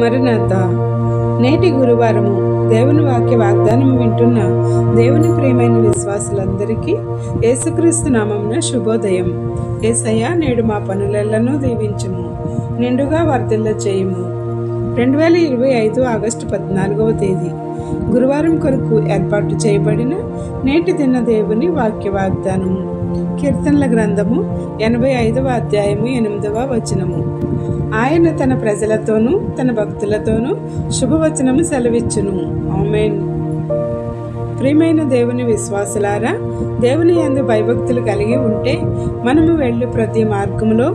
మరణాత. నేటి గురువారము దేవుని వాక్య వాగ్దానం వింటున్న దేవుని ప్రియమైన విశ్వాసులందరికీ యేసుక్రీస్తు నామమున శుభోదయం. యేసయ్య, నేడు మా పనులెల్లను దీవించుము, నిండుగా వర్ధిల్ల చేయుము. 2025 ఆగస్టు 14వ తేదీ గురువారం కొరకు ఏర్పాటు చేయబడిన నేటి దిన దేవుని వాక్య వాగ్దానము. కీర్తనల గ్రంథము 85వ అధ్యాయము 8వ వచనము. ఆయన తన ప్రజలతోనూ తన భక్తులతోనూ శుభవచనము సెలవిచ్చును. ఆమేన్. ప్రియమైన దేవుని విశ్వాసులారా, దేవుని యందు భయభక్తులు కలిగి ఉంటే మనము వెళ్ళు ప్రతి మార్గంలో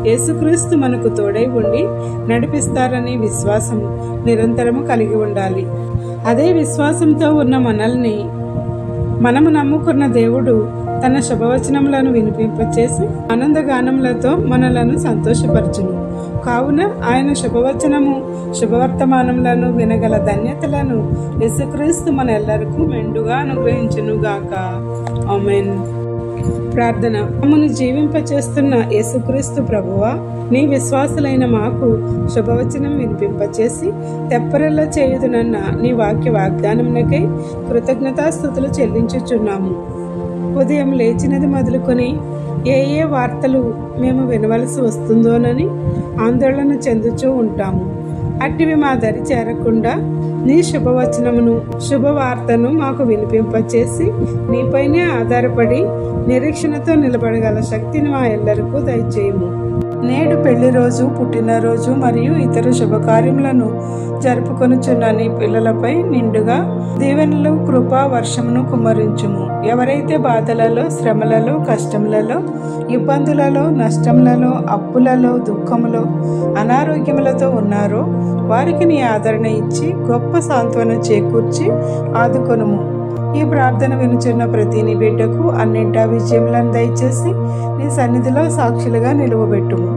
యేసుక్రీస్తు మనకు తోడై ఉండి నడిపిస్తారనే విశ్వాసం నిరంతరము కలిగి ఉండాలి. అదే విశ్వాసంతో ఉన్న మనము నమ్ముకున్న దేవుడు తన శుభవచనములను వినిపింపచేసి ఆనందగానములతో మనలను సంతోషపరచును. కావున ఆయన శుభవచనము శుభవర్తమానములను వినగల ధన్యతలను యేసుక్రీస్తు మన ఎల్లరికూ మెండుగా అనుగ్రహించునుగాక. ఆమేన్. ప్రార్థన. మమ్మను జీవింపచేస్తున్న యేసుక్రీస్తు ప్రభువా, నీ విశ్వాసులైన మాకు శుభవచనం వినిపింపచేసి తెప్పరెల్ల చేయుదునన్న నీ వాక్య వాగ్దానమునకై కృతజ్ఞతాస్తుతులు చెల్లించుచున్నాము. ఉదయం లేచినది మొదలుకొని ఏ వార్తలు మేము వినవలసి వస్తుందోనని ఆందోళన చెందుతూ ఉంటాము. అట్టివి మా దరి చేరకుండా నీ శుభవచనమును శుభవార్తను మాకు వినిపింపచేసి నీపైనే ఆధారపడి నిరీక్షణతో నిలబడగల శక్తిని మా ఎల్లరికూ దయచేయము. నేడు పెళ్లి రోజు, పుట్టినరోజు మరియు ఇతర శుభకార్యములను జరుపుకొనుచున్న నీ పిల్లలపై నిండుగా దీవెనలు, కృపా వర్షమును కుమ్మరించుము. ఎవరైతే బాధలలో, శ్రమలలో, కష్టములలో, ఇబ్బందులలో, నష్టములలో, అప్పులలో, దుఃఖములో, అనారోగ్యములతో ఉన్నారో వారికి నీ ఆదరణ ఇచ్చి గొప్ప సాంత్వన చేకూర్చి ఆదుకొనుము. ఈ ప్రార్థన వినుచున్న ప్రతి నీ బిడ్డకు అన్నింటా విజయములను దయచేసి నీ సన్నిధిలో సాక్షులుగా నిలువబెట్టుము.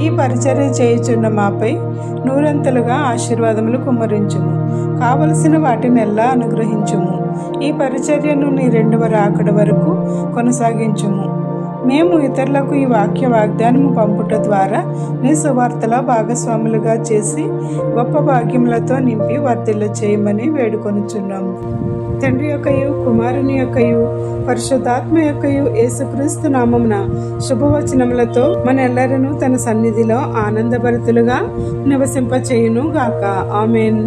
ఈ పరిచర్య చేయుచున్న మాపై నూరంతలుగా ఆశీర్వాదములు కుమ్మరించుము. కావలసిన వాటినెల్లా అనుగ్రహించుము. ఈ పరిచర్యను నీ 2వ రాకడ వరకు కొనసాగించుము. మేము ఇతరులకు ఈ వాక్య వాగ్దానము పంపుట ద్వారా నీ సువార్తలో భాగస్వాములుగా చేసి గొప్ప భాగ్యములతో నింపి వర్ధిల్ల చేయమని వేడుకొనుచున్నాము. తండ్రి యొక్కయు, కుమారుని యొక్కయు, పరిశుద్ధాత్మ యొక్కయు యేసుక్రీస్తు నామమున శుభవచనములతో మన ఎల్లరను తన సన్నిధిలో ఆనందభరితులుగా నివసింపచేయును గాక. ఆమేన్.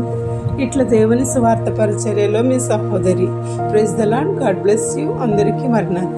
ఇట్లా దేవుని సువార్త పరిచర్యలో మీ సహోదరి. Praise the Lord. God bless you. అందరికీ మరణాత.